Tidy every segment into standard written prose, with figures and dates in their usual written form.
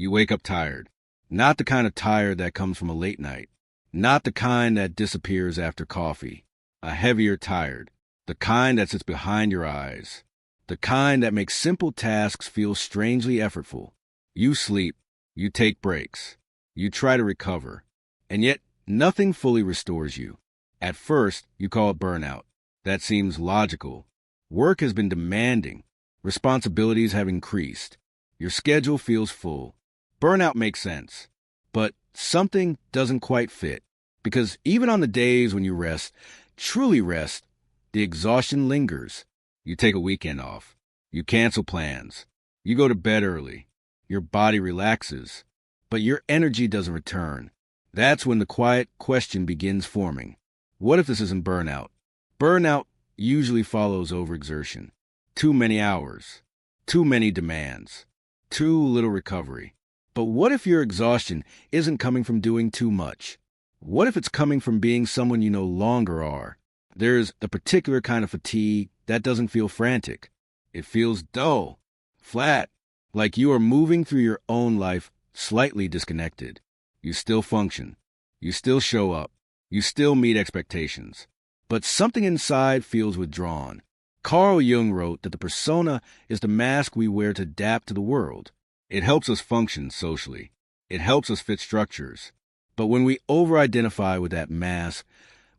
You wake up tired. Not the kind of tired that comes from a late night. Not the kind that disappears after coffee. A heavier tired. The kind that sits behind your eyes. The kind that makes simple tasks feel strangely effortful. You sleep. You take breaks. You try to recover. And yet, nothing fully restores you. At first, you call it burnout. That seems logical. Work has been demanding. Responsibilities have increased. Your schedule feels full. Burnout makes sense. But something doesn't quite fit. Because even on the days when you rest, truly rest, the exhaustion lingers. You take a weekend off. You cancel plans. You go to bed early. Your body relaxes. But your energy doesn't return. That's when the quiet question begins forming. What if this isn't burnout? Burnout usually follows overexertion. Too many hours. Too many demands. Too little recovery. But what if your exhaustion isn't coming from doing too much? What if it's coming from being someone you no longer are? There's the particular kind of fatigue that doesn't feel frantic. It feels dull, flat, like you are moving through your own life slightly disconnected. You still function. You still show up. You still meet expectations. But something inside feels withdrawn. Carl Jung wrote that the persona is the mask we wear to adapt to the world. It helps us function socially. It helps us fit structures. But when we over-identify with that mask,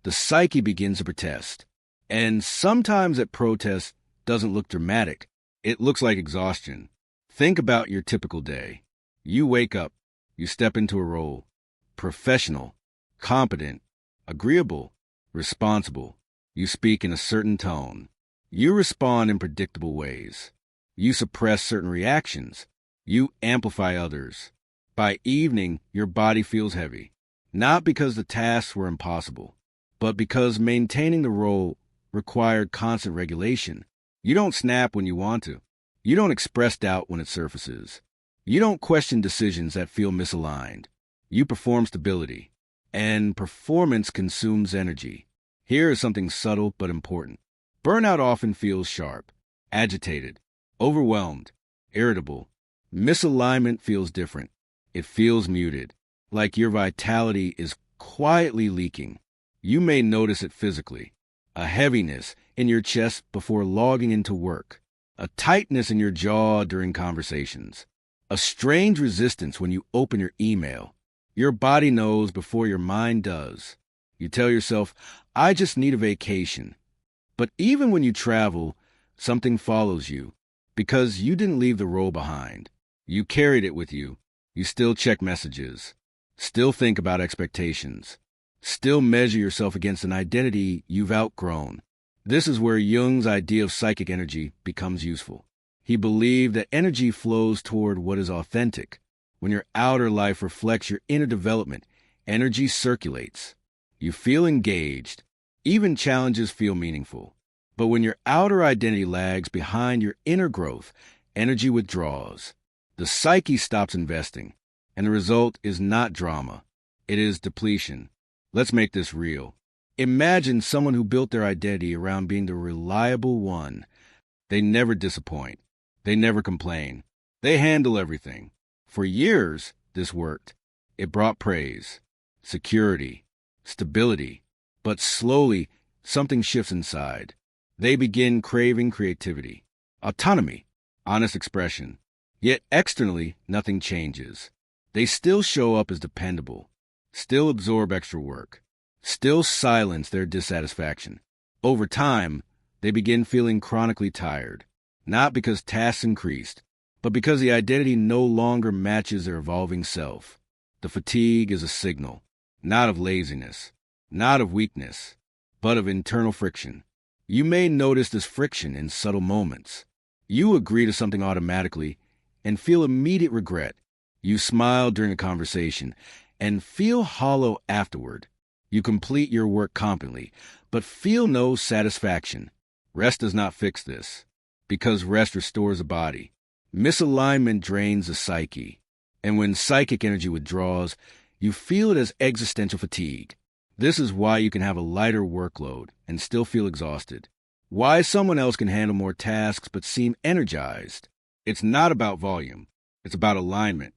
the psyche begins to protest. And sometimes that protest doesn't look dramatic. It looks like exhaustion. Think about your typical day. You wake up. You step into a role. Professional, competent, agreeable, responsible. You speak in a certain tone. You respond in predictable ways. You suppress certain reactions. You amplify others. By evening, your body feels heavy. Not because the tasks were impossible, but because maintaining the role required constant regulation. You don't snap when you want to. You don't express doubt when it surfaces. You don't question decisions that feel misaligned. You perform stability. And performance consumes energy. Here is something subtle but important. Burnout often feels sharp, agitated, overwhelmed, irritable. Misalignment feels different. It feels muted, like your vitality is quietly leaking. You may notice it physically. A heaviness in your chest before logging into work. A tightness in your jaw during conversations. A strange resistance when you open your email. Your body knows before your mind does. You tell yourself, I just need a vacation. But even when you travel, something follows you. Because you didn't leave the role behind. You carried it with you. You still check messages. Still think about expectations. Still measure yourself against an identity you've outgrown. This is where Jung's idea of psychic energy becomes useful. He believed that energy flows toward what is authentic. When your outer life reflects your inner development, energy circulates. You feel engaged. Even challenges feel meaningful. But when your outer identity lags behind your inner growth, energy withdraws. The psyche stops investing. And the result is not drama. It is depletion. Let's make this real. Imagine someone who built their identity around being the reliable one. They never disappoint. They never complain. They handle everything. For years, this worked. It brought praise, security, stability. But slowly, something shifts inside. They begin craving creativity, autonomy, honest expression. Yet externally, nothing changes. They still show up as dependable, still absorb extra work, still silence their dissatisfaction. Over time, they begin feeling chronically tired, not because tasks increased, but because the identity no longer matches their evolving self. The fatigue is a signal, not of laziness, not of weakness, but of internal friction. You may notice this friction in subtle moments. You agree to something automatically and feel immediate regret. You smile during a conversation and feel hollow afterward. You complete your work competently, but feel no satisfaction. Rest does not fix this, because rest restores the body. Misalignment drains the psyche, and when psychic energy withdraws, you feel it as existential fatigue. This is why you can have a lighter workload and still feel exhausted. Why someone else can handle more tasks but seem energized. It's not about volume. It's about alignment.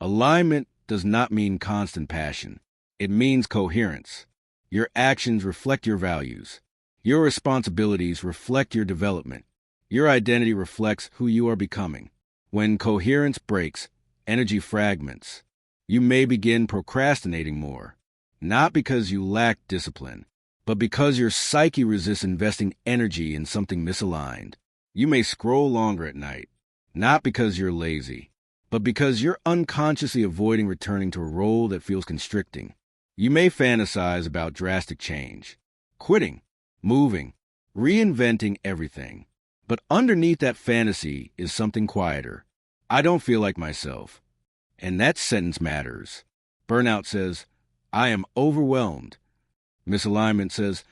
Alignment does not mean constant passion. It means coherence. Your actions reflect your values. Your responsibilities reflect your development. Your identity reflects who you are becoming. When coherence breaks, energy fragments. You may begin procrastinating more, not because you lack discipline, but because your psyche resists investing energy in something misaligned. You may scroll longer at night, not because you're lazy, but because you're unconsciously avoiding returning to a role that feels constricting. You may fantasize about drastic change, quitting, moving, reinventing everything. But underneath that fantasy is something quieter. I don't feel like myself. And that sentence matters. Burnout says, I am overwhelmed. Misalignment says,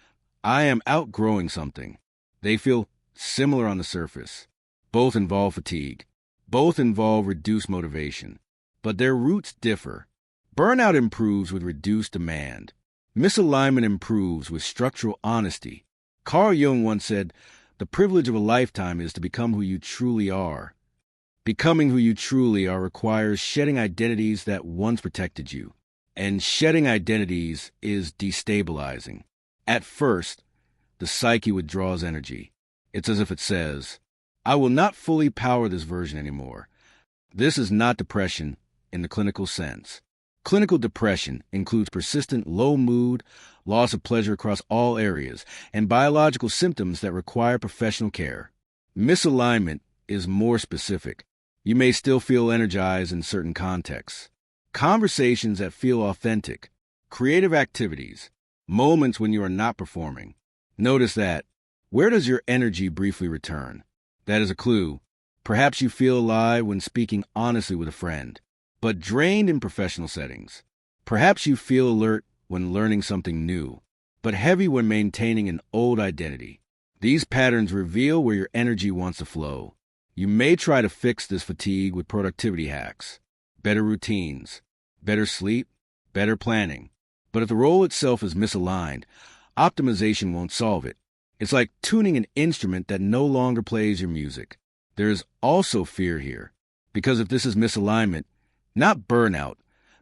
I am outgrowing something. They feel similar on the surface. Both involve fatigue. Both involve reduced motivation. But their roots differ. Burnout improves with reduced demand. Misalignment improves with structural honesty. Carl Jung once said, the privilege of a lifetime is to become who you truly are. Becoming who you truly are requires shedding identities that once protected you. And shedding identities is destabilizing. At first, the psyche withdraws energy. It's as if it says, I will not fully power this version anymore. This is not depression in the clinical sense. Clinical depression includes persistent low mood, loss of pleasure across all areas, and biological symptoms that require professional care. Misalignment is more specific. You may still feel energized in certain contexts. Conversations that feel authentic, creative activities, moments when you are not performing. Notice that. Where does your energy briefly return? That is a clue. Perhaps you feel alive when speaking honestly with a friend, but drained in professional settings. Perhaps you feel alert when learning something new, but heavy when maintaining an old identity. These patterns reveal where your energy wants to flow. You may try to fix this fatigue with productivity hacks, better routines, better sleep, better planning. But if the role itself is misaligned, optimization won't solve it. It's like tuning an instrument that no longer plays your music. There is also fear here, because if this is misalignment, not burnout,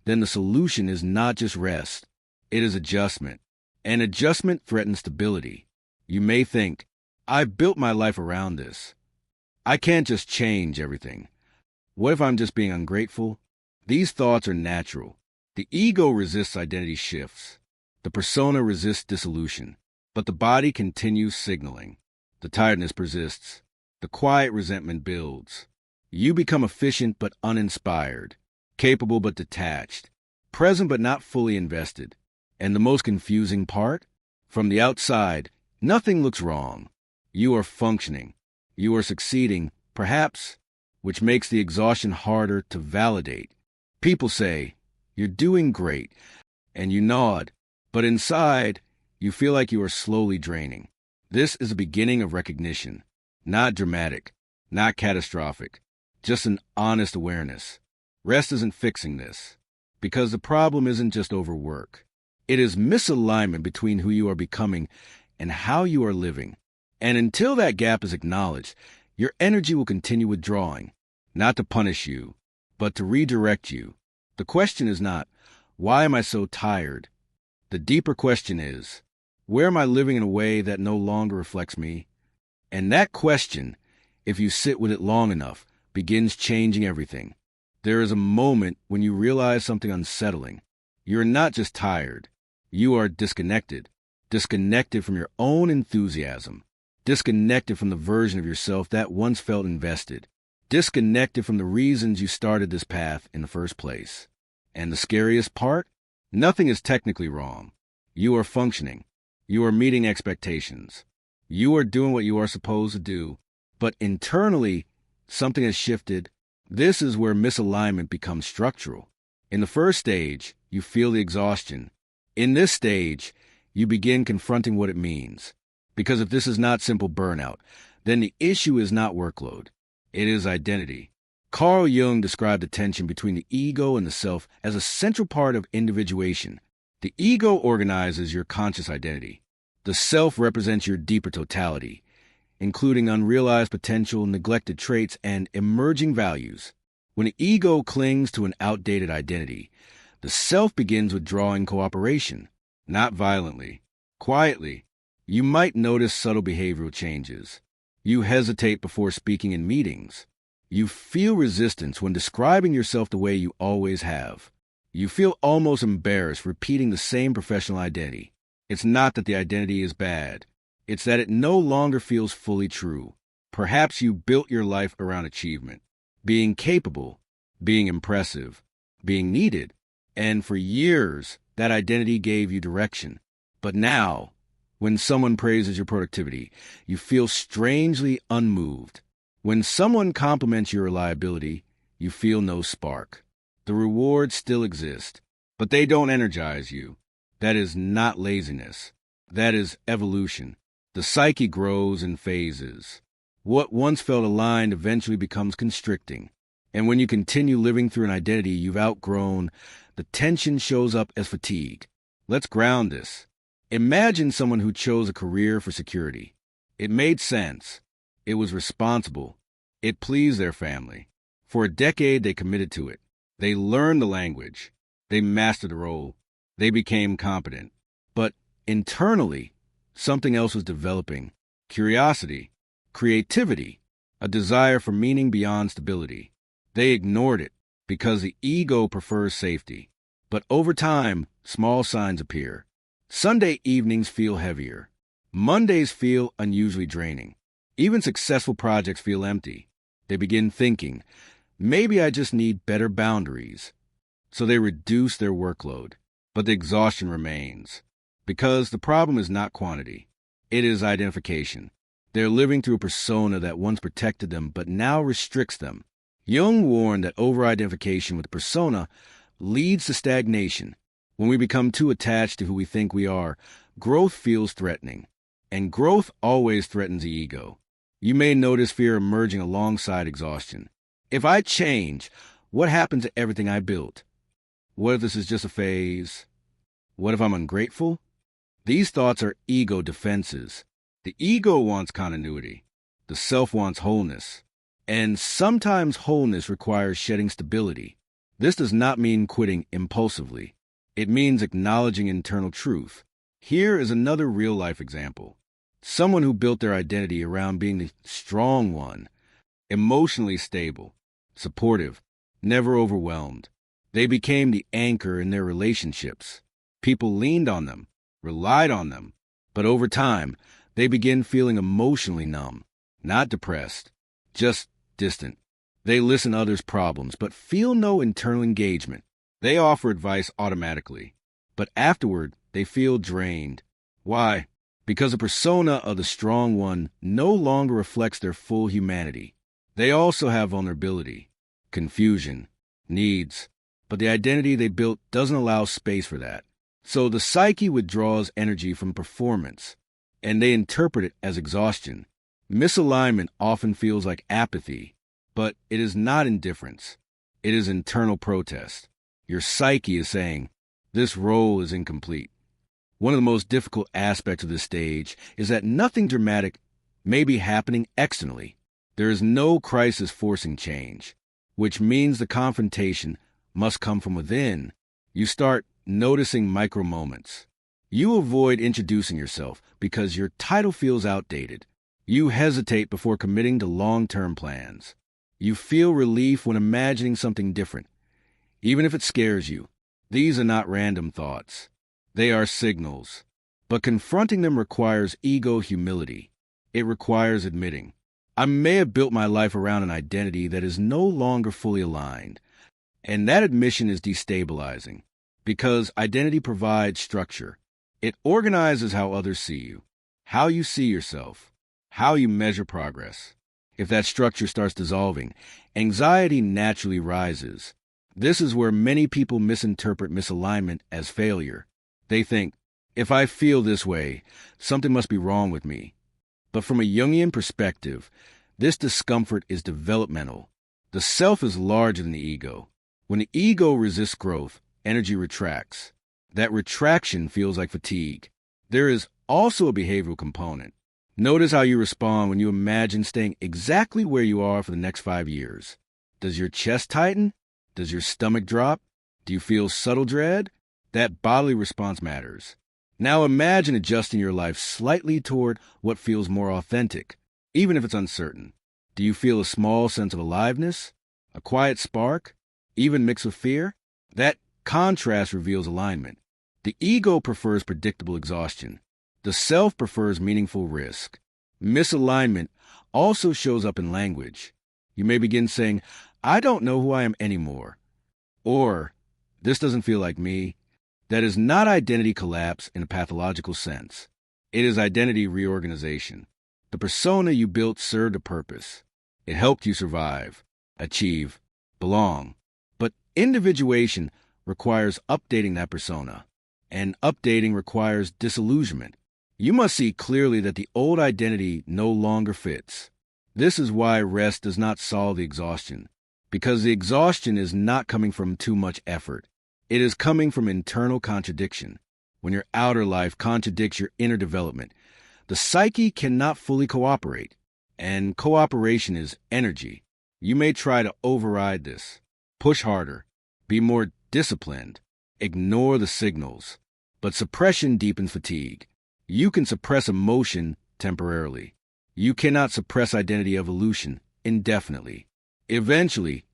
then the solution is not just rest. It is adjustment. And adjustment threatens stability. You may think, I've built my life around this. I can't just change everything. What if I'm just being ungrateful? These thoughts are natural. The ego resists identity shifts. The persona resists dissolution. But the body continues signaling. The tiredness persists. The quiet resentment builds. You become efficient but uninspired, capable but detached, present but not fully invested. And the most confusing part? From the outside, nothing looks wrong. You are functioning. You are succeeding, perhaps, which makes the exhaustion harder to validate. People say, you're doing great, and you nod, but inside, you feel like you are slowly draining. This is the beginning of recognition, not dramatic, not catastrophic, just an honest awareness. Rest isn't fixing this, because the problem isn't just overwork. It is misalignment between who you are becoming and how you are living. And until that gap is acknowledged, your energy will continue withdrawing, not to punish you, but to redirect you. The question is not, why am I so tired? The deeper question is, where am I living in a way that no longer reflects me? And that question, if you sit with it long enough, begins changing everything. There is a moment when you realize something unsettling. You're not just tired. You are disconnected. Disconnected from your own enthusiasm. Disconnected from the version of yourself that once felt invested. Disconnected from the reasons you started this path in the first place. And the scariest part? Nothing is technically wrong. You are functioning. You are meeting expectations. You are doing what you are supposed to do. But internally, something has shifted. This is where misalignment becomes structural. In the first stage, you feel the exhaustion. In this stage, you begin confronting what it means. Because if this is not simple burnout, then the issue is not workload. It is identity. Carl Jung described the tension between the ego and the self as a central part of individuation. The ego organizes your conscious identity. The self represents your deeper totality, including unrealized potential, neglected traits, and emerging values. When the ego clings to an outdated identity, the self begins withdrawing cooperation, not violently, quietly. You might notice subtle behavioral changes. You hesitate before speaking in meetings. You feel resistance when describing yourself the way you always have. You feel almost embarrassed repeating the same professional identity. It's not that the identity is bad. It's that it no longer feels fully true. Perhaps you built your life around achievement, being capable, being impressive, being needed, and for years that identity gave you direction. But now, when someone praises your productivity, you feel strangely unmoved. When someone compliments your reliability, you feel no spark. The rewards still exist, but they don't energize you. That is not laziness. That is evolution. The psyche grows in phases. What once felt aligned eventually becomes constricting. And when you continue living through an identity you've outgrown, the tension shows up as fatigue. Let's ground this. Imagine someone who chose a career for security. It made sense. It was responsible. It pleased their family. For a decade, they committed to it. They learned the language. They mastered the role. They became competent. But internally, something else was developing. Curiosity, creativity, a desire for meaning beyond stability. They ignored it because the ego prefers safety. But over time, small signs appear. Sunday evenings feel heavier. Mondays feel unusually draining. Even successful projects feel empty. They begin thinking, maybe I just need better boundaries. So they reduce their workload. But the exhaustion remains. Because the problem is not quantity. It is identification. They're living through a persona that once protected them but now restricts them. Jung warned that over-identification with persona leads to stagnation. When we become too attached to who we think we are, growth feels threatening. And growth always threatens the ego. You may notice fear emerging alongside exhaustion. If I change, what happens to everything I built? What if this is just a phase? What if I'm ungrateful? These thoughts are ego defenses. The ego wants continuity. The self wants wholeness. And sometimes wholeness requires shedding stability. This does not mean quitting impulsively. It means acknowledging internal truth. Here is another real-life example. Someone who built their identity around being the strong one, emotionally stable, supportive, never overwhelmed. They became the anchor in their relationships. People leaned on them, relied on them. But over time, they begin feeling emotionally numb, not depressed, just distant. They listen to others' problems, but feel no internal engagement. They offer advice automatically, but afterward, they feel drained. Why? Because the persona of the strong one no longer reflects their full humanity. They also have vulnerability, confusion, needs, but the identity they built doesn't allow space for that. So the psyche withdraws energy from performance, and they interpret it as exhaustion. Misalignment often feels like apathy, but it is not indifference. It is internal protest. Your psyche is saying, this role is incomplete. One of the most difficult aspects of this stage is that nothing dramatic may be happening externally. There is no crisis forcing change, which means the confrontation must come from within. You start noticing micro moments. You avoid introducing yourself because your title feels outdated. You hesitate before committing to long-term plans. You feel relief when imagining something different, even if it scares you. These are not random thoughts. They are signals. But confronting them requires ego humility. It requires admitting, I may have built my life around an identity that is no longer fully aligned. And that admission is destabilizing, because identity provides structure. It organizes how others see you, how you see yourself, how you measure progress. If that structure starts dissolving, anxiety naturally rises. This is where many people misinterpret misalignment as failure. They think, if I feel this way, something must be wrong with me. But from a Jungian perspective, this discomfort is developmental. The self is larger than the ego. When the ego resists growth, energy retracts. That retraction feels like fatigue. There is also a behavioral component. Notice how you respond when you imagine staying exactly where you are for the next 5 years. Does your chest tighten? Does your stomach drop? Do you feel subtle dread? That bodily response matters. Now imagine adjusting your life slightly toward what feels more authentic, even if it's uncertain. Do you feel a small sense of aliveness? A quiet spark? Even mixed with fear? That contrast reveals alignment. The ego prefers predictable exhaustion. The self prefers meaningful risk. Misalignment also shows up in language. You may begin saying, I don't know who I am anymore. Or, this doesn't feel like me. That is not identity collapse in a pathological sense. It is identity reorganization. The persona you built served a purpose. It helped you survive, achieve, belong. But individuation requires updating that persona, and updating requires disillusionment. You must see clearly that the old identity no longer fits. This is why rest does not solve the exhaustion, because the exhaustion is not coming from too much effort. It is coming from internal contradiction. When your outer life contradicts your inner development, the psyche cannot fully cooperate, and cooperation is energy. You may try to override this, push harder, be more disciplined, ignore the signals, but suppression deepens fatigue. You can suppress emotion temporarily. You cannot suppress identity evolution indefinitely. Eventually,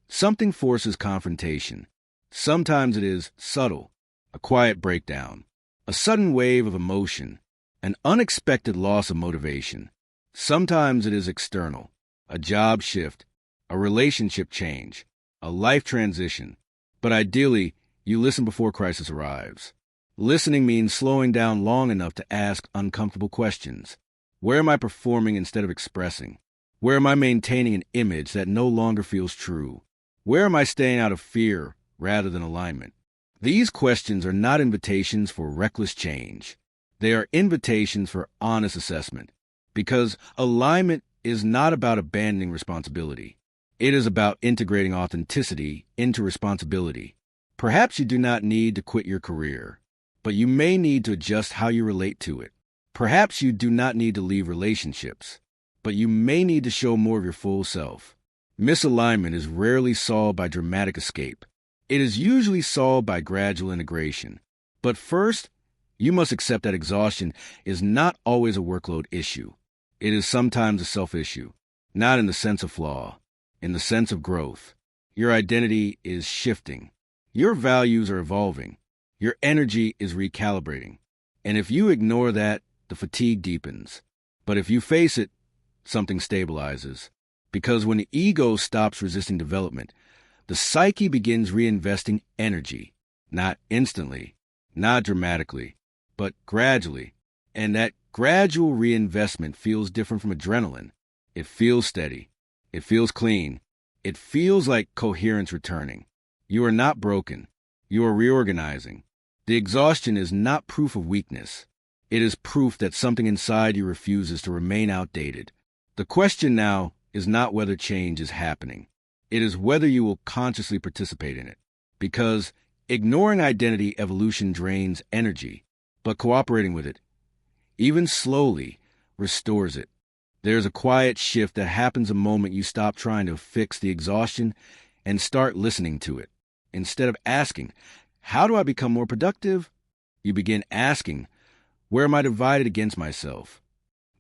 something forces confrontation. Sometimes it is subtle, a quiet breakdown, a sudden wave of emotion, an unexpected loss of motivation. Sometimes it is external, a job shift, a relationship change, a life transition. But ideally, you listen before crisis arrives. Listening means slowing down long enough to ask uncomfortable questions. Where am I performing instead of expressing? Where am I maintaining an image that no longer feels true? Where am I staying out of fear rather than alignment? These questions are not invitations for reckless change. They are invitations for honest assessment, because alignment is not about abandoning responsibility. It is about integrating authenticity into responsibility. Perhaps you do not need to quit your career, but you may need to adjust how you relate to it. Perhaps you do not need to leave relationships, but you may need to show more of your full self. Misalignment is rarely solved by dramatic escape. It is usually solved by gradual integration. But first, you must accept that exhaustion is not always a workload issue. It is sometimes a self-issue, not in the sense of flaw, in the sense of growth. Your identity is shifting. Your values are evolving. Your energy is recalibrating. And if you ignore that, the fatigue deepens. But if you face it, something stabilizes. Because when the ego stops resisting development, the psyche begins reinvesting energy, not instantly, not dramatically, but gradually. And that gradual reinvestment feels different from adrenaline. It feels steady. It feels clean. It feels like coherence returning. You are not broken. You are reorganizing. The exhaustion is not proof of weakness. It is proof that something inside you refuses to remain outdated. The question now is not whether change is happening. It is whether you will consciously participate in it. Because ignoring identity evolution drains energy, but cooperating with it, even slowly, restores it. There's a quiet shift that happens the moment you stop trying to fix the exhaustion and start listening to it. Instead of asking, how do I become more productive? You begin asking, where am I divided against myself?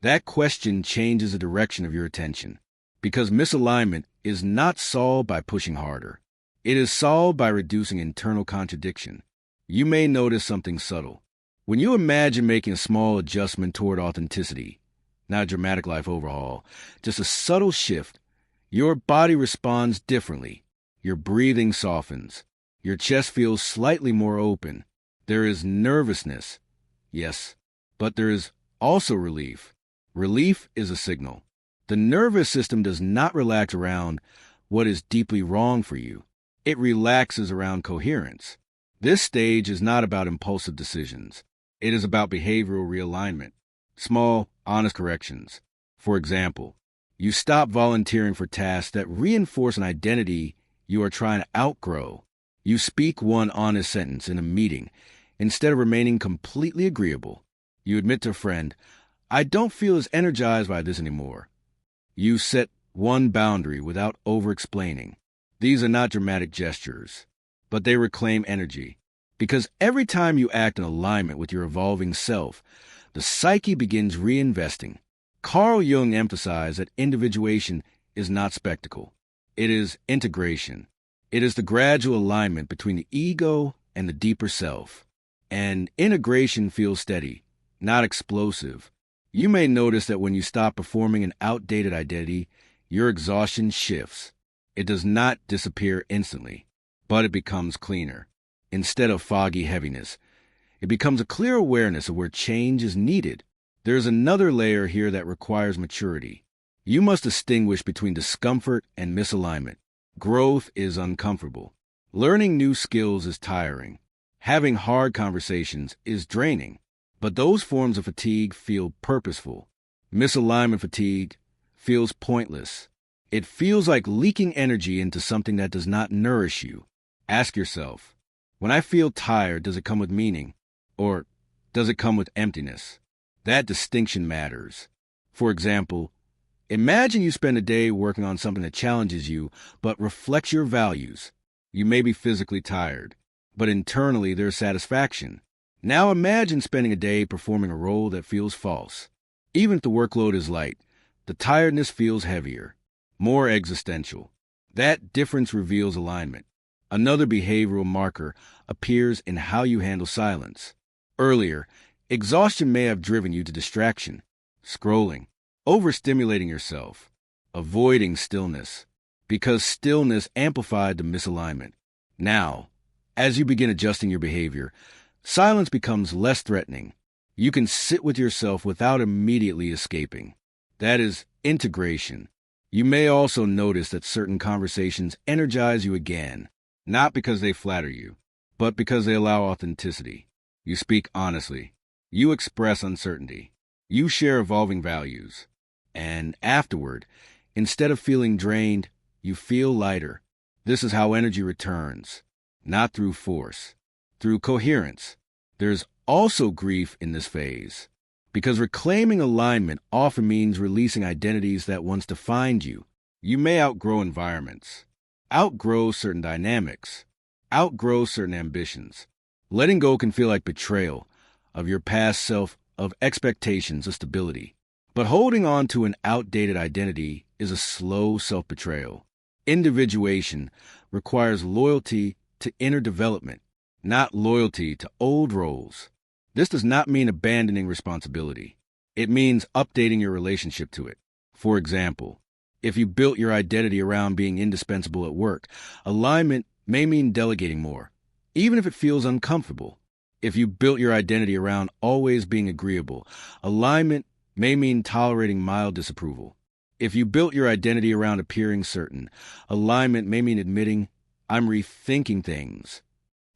That question changes the direction of your attention, because misalignment is not solved by pushing harder. It is solved by reducing internal contradiction. You may notice something subtle. When you imagine making a small adjustment toward authenticity, not a dramatic life overhaul, just a subtle shift, your body responds differently. Your breathing softens. Your chest feels slightly more open. There is nervousness, yes, but there is also relief. Relief is a signal. The nervous system does not relax around what is deeply wrong for you. It relaxes around coherence. This stage is not about impulsive decisions. It is about behavioral realignment. Small, honest corrections. For example, you stop volunteering for tasks that reinforce an identity you are trying to outgrow. You speak one honest sentence in a meeting instead of remaining completely agreeable. You admit to a friend, I don't feel as energized by this anymore. You set one boundary without over-explaining. These are not dramatic gestures, but they reclaim energy. Because every time you act in alignment with your evolving self, the psyche begins reinvesting. Carl Jung emphasized that individuation is not spectacle. It is integration. It is the gradual alignment between the ego and the deeper self. And integration feels steady, not explosive. You may notice that when you stop performing an outdated identity, your exhaustion shifts. It does not disappear instantly, but it becomes cleaner. Instead of foggy heaviness, it becomes a clear awareness of where change is needed. There's another layer here that requires maturity. You must distinguish between discomfort and misalignment. Growth is uncomfortable. Learning new skills is tiring. Having hard conversations is draining. But those forms of fatigue feel purposeful. Misalignment fatigue feels pointless. It feels like leaking energy into something that does not nourish you. Ask yourself, when I feel tired, does it come with meaning? Or does it come with emptiness? That distinction matters. For example, imagine you spend a day working on something that challenges you but reflects your values. You may be physically tired, but internally there's satisfaction. Now imagine spending a day performing a role that feels false. Even if the workload is light, the tiredness feels heavier, more existential. That difference reveals alignment. Another behavioral marker appears in how you handle silence. Earlier, exhaustion may have driven you to distraction, scrolling, overstimulating yourself, avoiding stillness, because stillness amplified the misalignment. Now, as you begin adjusting your behavior, silence becomes less threatening. You can sit with yourself without immediately escaping. That is integration. You may also notice that certain conversations energize you again, not because they flatter you, but because they allow authenticity. You speak honestly. You express uncertainty. You share evolving values. And afterward, instead of feeling drained, you feel lighter. This is how energy returns, not through force, through coherence. There's also grief in this phase, because reclaiming alignment often means releasing identities that once defined you. You may outgrow environments, outgrow certain dynamics, outgrow certain ambitions. Letting go can feel like betrayal of your past self, of expectations of stability. But holding on to an outdated identity is a slow self-betrayal. Individuation requires loyalty to inner development, not loyalty to old roles. This does not mean abandoning responsibility. It means updating your relationship to it. For example, if you built your identity around being indispensable at work, alignment may mean delegating more, even if it feels uncomfortable. If you built your identity around always being agreeable, alignment may mean tolerating mild disapproval. If you built your identity around appearing certain, alignment may mean admitting, I'm rethinking things.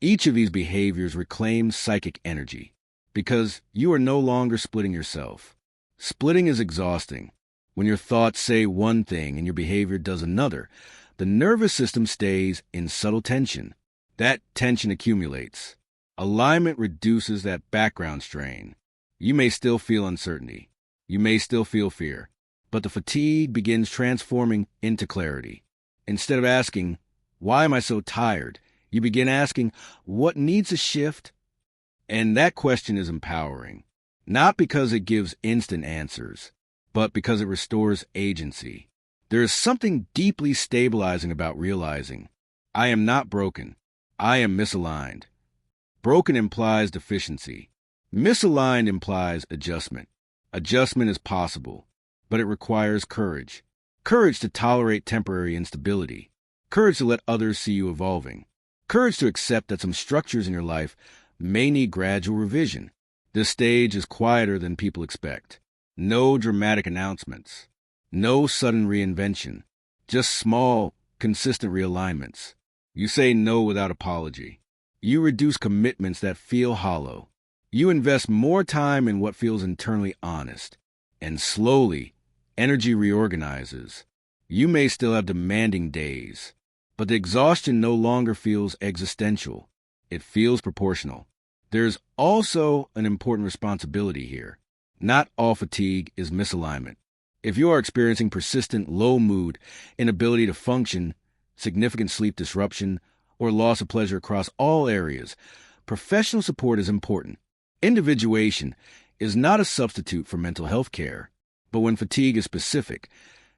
Each of these behaviors reclaims psychic energy, because you are no longer splitting yourself. Splitting is exhausting. When your thoughts say one thing and your behavior does another, the nervous system stays in subtle tension. That tension accumulates. Alignment reduces that background strain. You may still feel uncertainty. You may still feel fear. But the fatigue begins transforming into clarity. Instead of asking, why am I so tired? You begin asking, what needs a shift? And that question is empowering. Not because it gives instant answers, but because it restores agency. There is something deeply stabilizing about realizing, I am not broken. I am misaligned. Broken implies deficiency. Misaligned implies adjustment. Adjustment is possible, but it requires courage. Courage to tolerate temporary instability. Courage to let others see you evolving. Courage to accept that some structures in your life may need gradual revision. This stage is quieter than people expect. No dramatic announcements. No sudden reinvention. Just small, consistent realignments. You say no without apology. You reduce commitments that feel hollow. You invest more time in what feels internally honest. And slowly, energy reorganizes. You may still have demanding days, but the exhaustion no longer feels existential. It feels proportional. There's also an important responsibility here. Not all fatigue is misalignment. If you are experiencing persistent low mood, inability to function, significant sleep disruption, or loss of pleasure across all areas, professional support is important. Individuation is not a substitute for mental health care, but when fatigue is specific,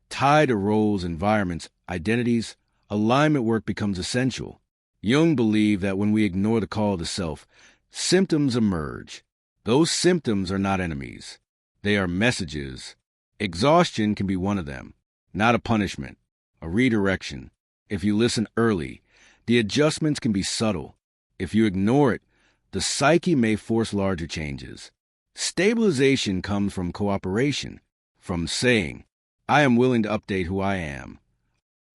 tied to roles, environments, identities, alignment work becomes essential. Jung believed that when we ignore the call of the self, symptoms emerge. Those symptoms are not enemies. They are messages. Exhaustion can be one of them, not a punishment, a redirection. If you listen early, the adjustments can be subtle. If you ignore it, the psyche may force larger changes. Stabilization comes from cooperation, from saying, I am willing to update who I am.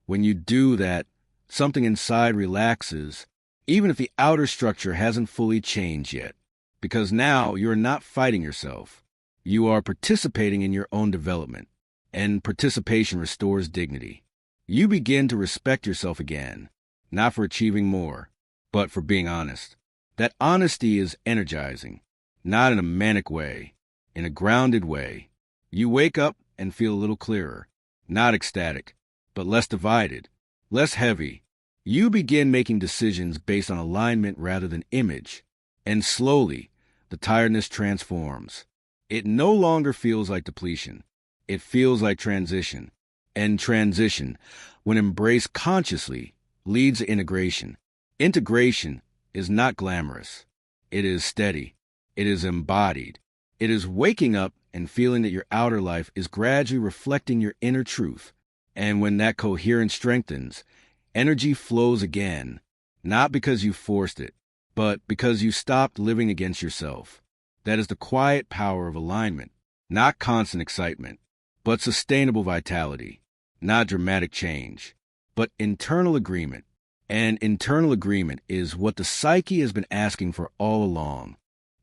When you do that, something inside relaxes, even if the outer structure hasn't fully changed yet, because now you're not fighting yourself. You are participating in your own development, and participation restores dignity. You begin to respect yourself again, not for achieving more, but for being honest. That honesty is energizing, not in a manic way, in a grounded way. You wake up and feel a little clearer, not ecstatic, but less divided, less heavy. You begin making decisions based on alignment rather than image, and slowly, the tiredness transforms. It no longer feels like depletion. It feels like transition. And transition, when embraced consciously, leads to integration. Integration is not glamorous. It is steady. It is embodied. It is waking up and feeling that your outer life is gradually reflecting your inner truth. And when that coherence strengthens, energy flows again, not because you forced it, but because you stopped living against yourself. That is the quiet power of alignment, not constant excitement, but sustainable vitality, not dramatic change, but internal agreement. And internal agreement is what the psyche has been asking for all along.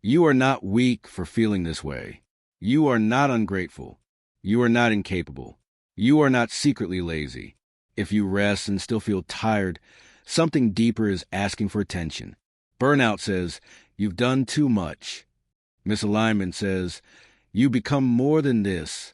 You are not weak for feeling this way. You are not ungrateful. You are not incapable. You are not secretly lazy. If you rest and still feel tired, something deeper is asking for attention. Burnout says, you've done too much. Misalignment says, you become more than this.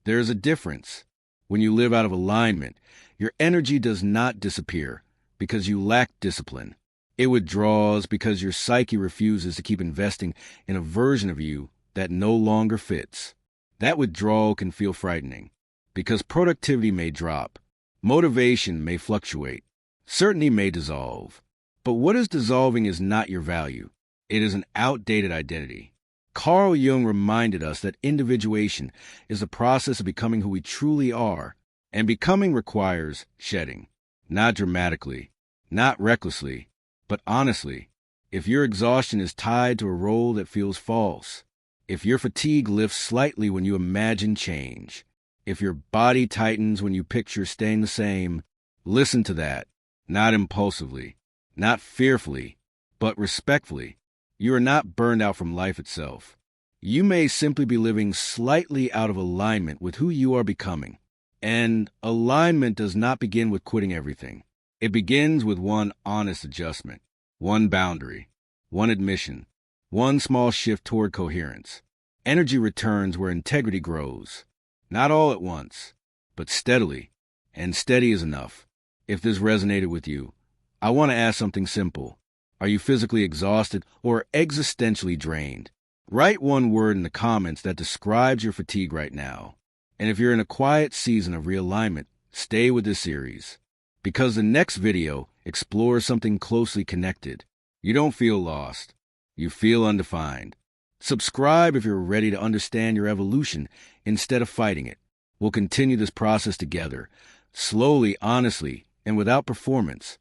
There is a difference. When you live out of alignment, your energy does not disappear because you lack discipline. It withdraws because your psyche refuses to keep investing in a version of you that no longer fits. That withdrawal can feel frightening because productivity may drop, motivation may fluctuate, certainty may dissolve. But what is dissolving is not your value. It is an outdated identity. Carl Jung reminded us that individuation is the process of becoming who we truly are, and becoming requires shedding, not dramatically, not recklessly, but honestly. If your exhaustion is tied to a role that feels false, if your fatigue lifts slightly when you imagine change, if your body tightens when you picture staying the same, listen to that, not impulsively, not fearfully, but respectfully. You are not burned out from life itself. You may simply be living slightly out of alignment with who you are becoming. And alignment does not begin with quitting everything. It begins with one honest adjustment, one boundary, one admission, one small shift toward coherence. Energy returns where integrity grows. Not all at once, but steadily. And steady is enough. If this resonated with you, I want to ask something simple. Are you physically exhausted or existentially drained? Write one word in the comments that describes your fatigue right now. And if you're in a quiet season of realignment, stay with this series, because the next video explores something closely connected. You don't feel lost. You feel undefined. Subscribe if you're ready to understand your evolution instead of fighting it. We'll continue this process together, slowly, honestly, and without performance.